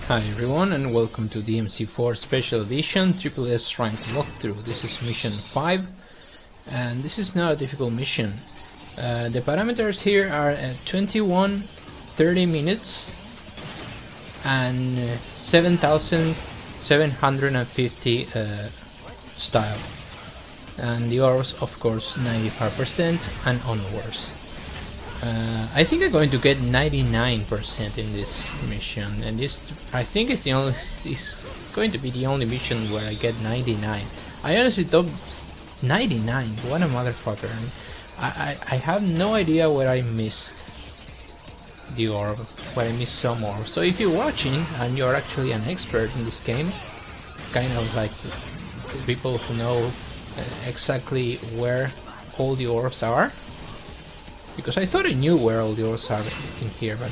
Hi everyone and welcome to DMC4 Special Edition Triple S Rank Walkthrough. This is mission 5 and this is not a difficult mission. The parameters here are 21, 30 minutes and 7,750 style. And the orbs of course 95% and onwards. I think I'm going to get 99% in this mission, and this I think it's going to be the only mission where I get 99. I honestly don't 99. What a motherfucker! I have no idea where I missed the orb, where I missed some more. So if you're watching and you're actually an expert in this game, kind of like the people who know exactly where all the orbs are. Because I thought I knew where all the orbs are in here, but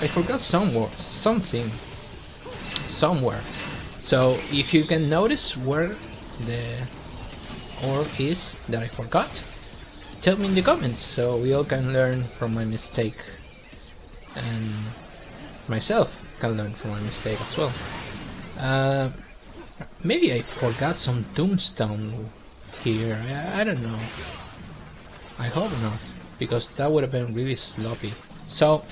I forgot somewhere. So if you can notice where the orb is that I forgot, tell me in the comments so we all can learn from my mistake, and myself can learn from my mistake as well. Maybe I forgot some tombstone here. I don't know. I hope not, because that would have been really sloppy. So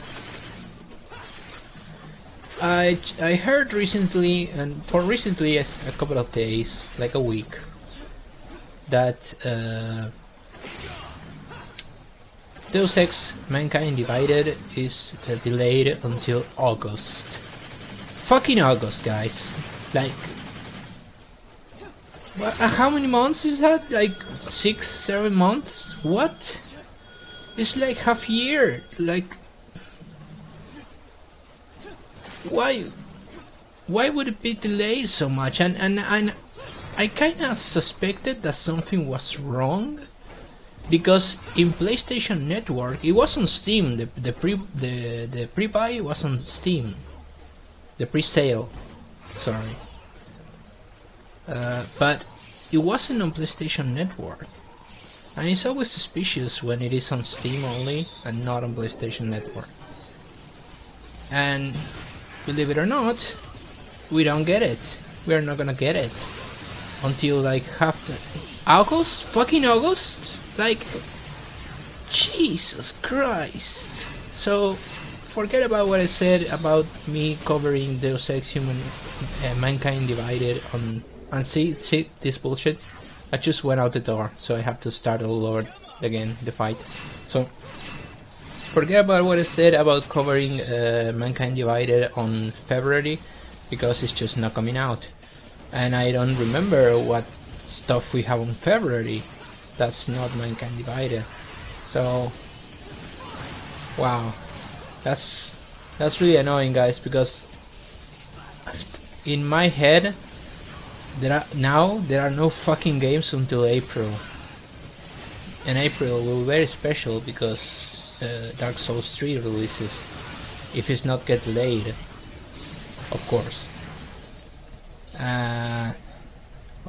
I heard recently, and for recently a couple of days, like a week, that Deus Ex Mankind Divided is delayed until August. Fucking August, guys. Like, how many months is that? Like 6-7 months? What? It's like half year. Like, why would it be delayed so much? And I kind of suspected that something was wrong, because in PlayStation Network it was on Steam. The pre-buy was on Steam. The pre-sale, sorry. But it wasn't on PlayStation Network. And it's always suspicious when it is on Steam only and not on PlayStation Network. And believe it or not, we don't get it. We're not gonna get it until like August? Fucking August? Like, Jesus Christ. So forget about what I said about me covering Deus Ex Mankind Divided on, and see this bullshit. I just went out the door, so I have to start all over again, the fight. So, forget about what I said about covering Mankind Divided on February, because it's just not coming out. And I don't remember what stuff we have on February that's not Mankind Divided. So, wow, that's really annoying, guys, because in my head, there are no fucking games until April, and April will be very special because Dark Souls 3 releases, if it's not get delayed, of course.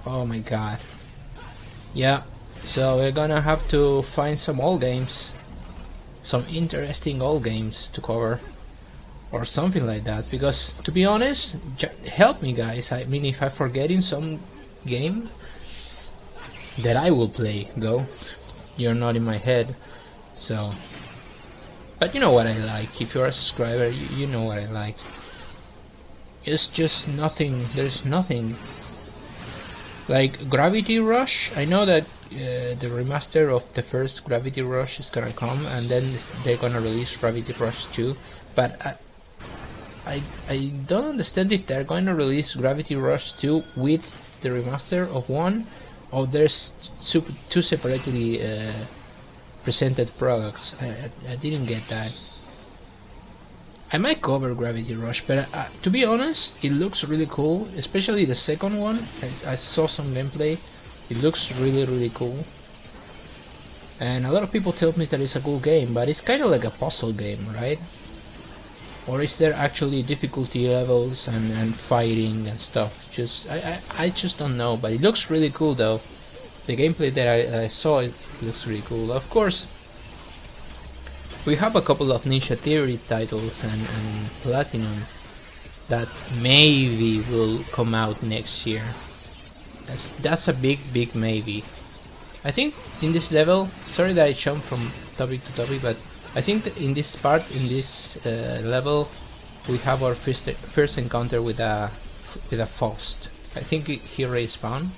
Oh my god. Yeah, so we're gonna have to find some old games, some interesting old games to cover, or something like that, because to be honest, help me guys, I mean, if I'm forgetting some game that I will play, though you're not in my head, so, but you know what I like. If you're a subscriber, you know what I like. It's just nothing, there's nothing like Gravity Rush. I know that the remaster of the first Gravity Rush is gonna come, and then they're gonna release Gravity Rush 2, but I don't understand if they're going to release Gravity Rush 2 with the remaster of 1, or there's two separately presented products. I didn't get that. I might cover Gravity Rush, but to be honest, it looks really cool, especially the second one. I saw some gameplay. It looks really cool. And a lot of people tell me that it's a cool game, but it's kind of like a puzzle game, right? Or is there actually difficulty levels and fighting and stuff? I just don't know, but it looks really cool though. The gameplay that I saw, it looks really cool. Of course, we have a couple of Ninja Theory titles and Platinum that maybe will come out next year. That's a big maybe. I think in this level, sorry that I jumped from topic to topic, but I think that in this part, in this level, we have our first encounter with a Faust. I think he respawned.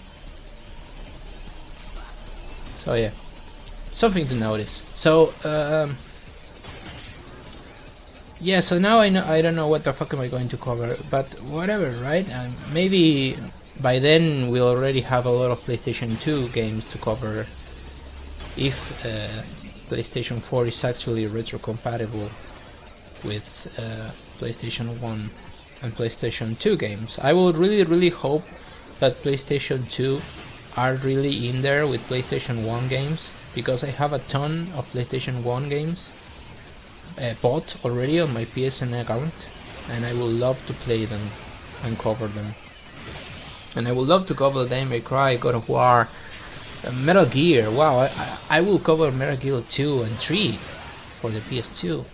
So yeah, something to notice. So yeah, so now I don't know what the fuck am I going to cover, but whatever, right? Maybe by then we'll already have a lot of PlayStation 2 games to cover, if PlayStation 4 is actually retro compatible with PlayStation 1 and PlayStation 2 games. I would really hope that PlayStation 2 are really in there with PlayStation 1 games, because I have a ton of PlayStation 1 games bought already on my PSN account, and I would love to play them and cover them. And I would love to cover Devil May Cry, God of War, Metal Gear. Wow, I will cover Metal Gear 2 and 3 for the PS2.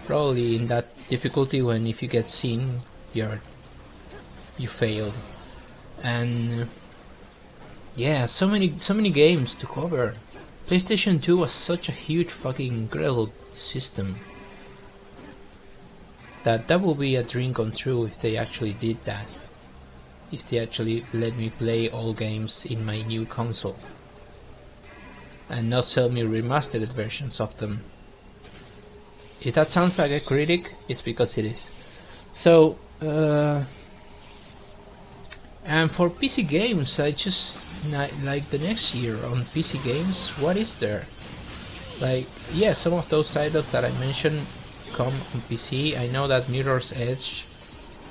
Probably in that difficulty when if you get seen, you failed. And yeah, so many games to cover. PlayStation 2 was such a huge fucking incredible system that will be a dream come true if they actually did that. If they actually let me play all games in my new console and not sell me remastered versions of them. If that sounds like a critic, it's because it is. So and for PC games, I just like the next year on PC games, what is there? Like, yeah, some of those titles that I mentioned come on PC. I know that Mirror's Edge,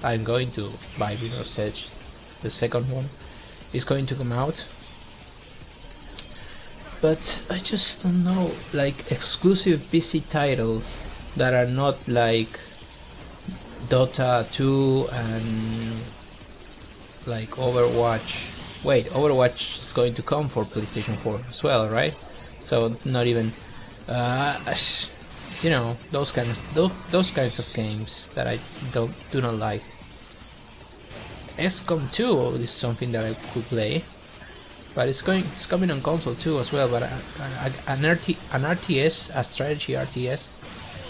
I'm going to buy Mirror's Edge, the second one is going to come out, but I just don't know, like exclusive PC titles that are not like Dota 2 and like Overwatch. Wait, Overwatch is going to come for PlayStation 4 as well, right? So not even you know, those kinds of games that I do not like. XCOM 2 is something that I could play, but it's coming on console too as well. But an RTS, a strategy RTS,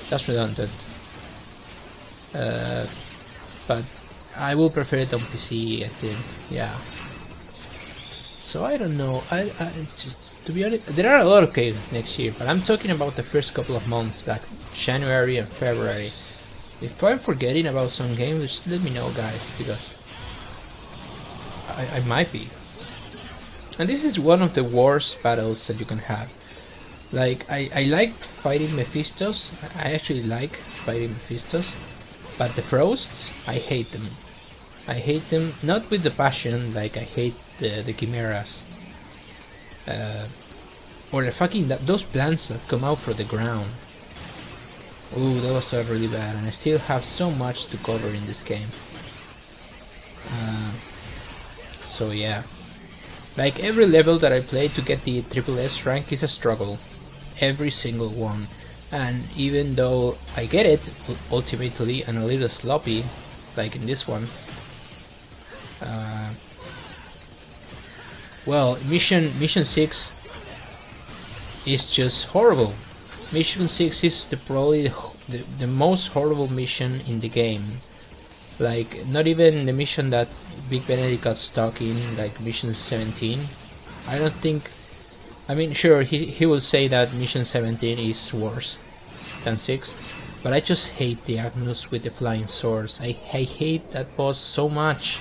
that's redundant. But I will prefer it on PC, I think. Yeah. So I don't know. I just, to be honest, there are a lot of games next year, but I'm talking about the first couple of months, like January and February. If I'm forgetting about some games, just let me know, guys, because I might be. And this is one of the worst battles that you can have. Like, I like fighting Mephistos. I actually like fighting Mephistos, but the Frosts, I hate them. I hate them, not with the passion, like I hate the Chimeras. Or the fucking, those plants that come out from the ground. Ooh, those are really bad, and I still have so much to cover in this game. So yeah. Like every level that I play to get the SSS rank is a struggle. Every single one. And even though I get it, ultimately, and a little sloppy, like in this one, well, mission 6 is just horrible. Mission 6 is probably the most horrible mission in the game. Like, not even the mission that Big Benedict got stuck in, like mission 17. I don't think, I mean, sure, he will say that mission 17 is worse than 6, but I just hate the Agnus with the flying swords. I hate that boss so much.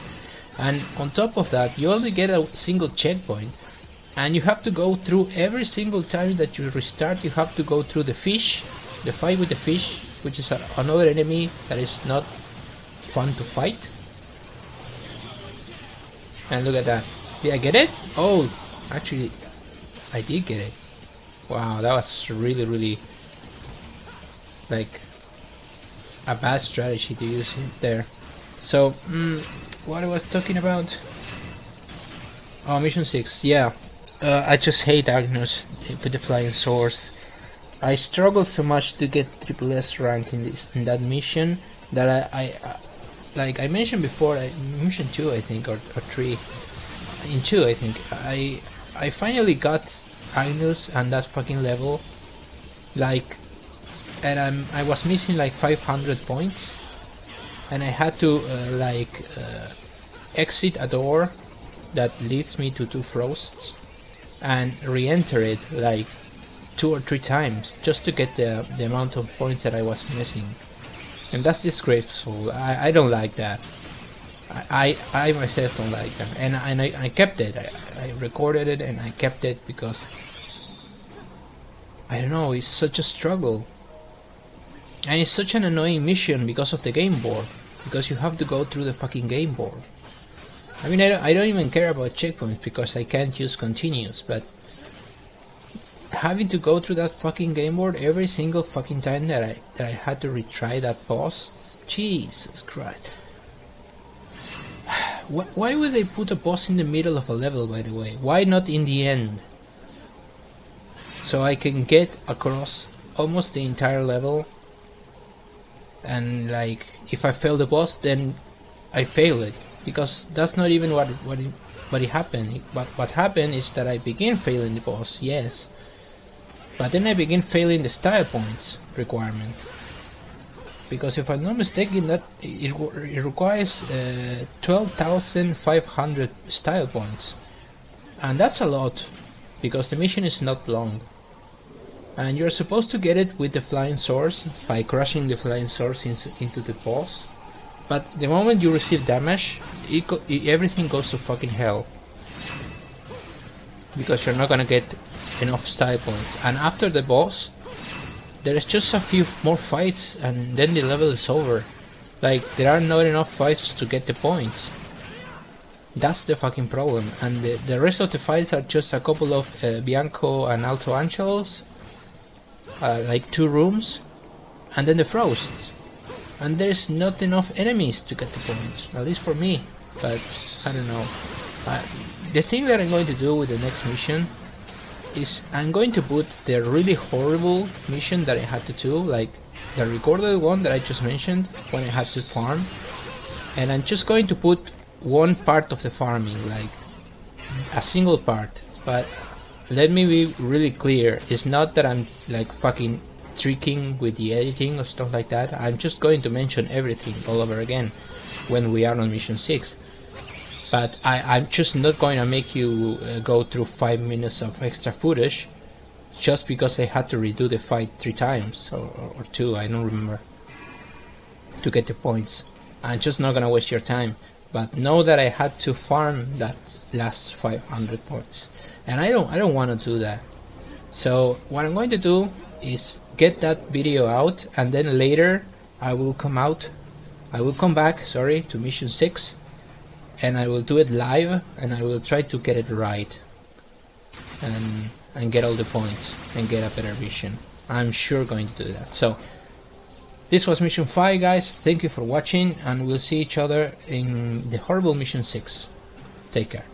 And on top of that, you only get a single checkpoint, and you have to go through every single time that you restart. You have to go through the fish, the fight with the fish, which is another enemy that is not fun to fight. And look at that. Did I get it? Oh, actually, I did get it. Wow, that was really like a bad strategy to use it there. So, what I was talking about? Oh, mission 6. Yeah, I just hate Agnus with the flying swords. I struggle so much to get SSS rank in that mission, that like I mentioned before, I mentioned 2 I think, or 3. In 2 I think, I finally got Agnus and that fucking level, like, and I was missing like 500 points, and I had to exit a door that leads me to 2 frosts and re-enter it like 2 or 3 times just to get the amount of points that I was missing. And that's disgraceful. I don't like that. I myself don't like that. And I kept it. I recorded it and I kept it because I don't know, it's such a struggle. And it's such an annoying mission because of the game board. Because you have to go through the fucking game board. I mean, I don't even care about checkpoints because I can't use continues, but having to go through that fucking game board every single fucking time that I had to retry that boss, Jesus Christ. Why would they put a boss in the middle of a level, by the way? Why not in the end? So I can get across almost the entire level, and like, if I fail the boss, then I fail it. Because that's not even what happened. What happened is that I begin failing the boss, yes, but then I begin failing the style points requirement. Because if I'm not mistaken, that it requires 12,500 style points, and that's a lot because the mission is not long. And you're supposed to get it with the flying swords by crushing the flying swords into the boss. But the moment you receive damage, everything goes to fucking hell. Because you're not gonna get enough style points. And after the boss, there's just a few more fights and then the level is over. Like, there are not enough fights to get the points. That's the fucking problem. And the rest of the fights are just a couple of Bianco and Alto Angelos. Like 2 rooms. And then the Frosts. And there's not enough enemies to get the points, at least for me, but I don't know. The thing that I'm going to do with the next mission is I'm going to put the really horrible mission that I had to do, like the recorded one that I just mentioned when I had to farm, and I'm just going to put one part of the farming, like a single part. But let me be really clear, it's not that I'm like fucking tricking with the editing or stuff like that. I'm just going to mention everything all over again when we are on mission 6. But I'm just not going to make you go through 5 minutes of extra footage just because I had to redo the fight 3 times or 2, I don't remember, to get the points. I'm just not gonna waste your time. But know that I had to farm that last 500 points, and I don't want to do that. So what I'm going to do is get that video out, and then later I will come back to mission 6, and I will do it live, and I will try to get it right and get all the points and get a better vision. I'm sure going to do that. So this was mission 5, guys. Thank you for watching, and we'll see each other in the horrible mission 6. Take care.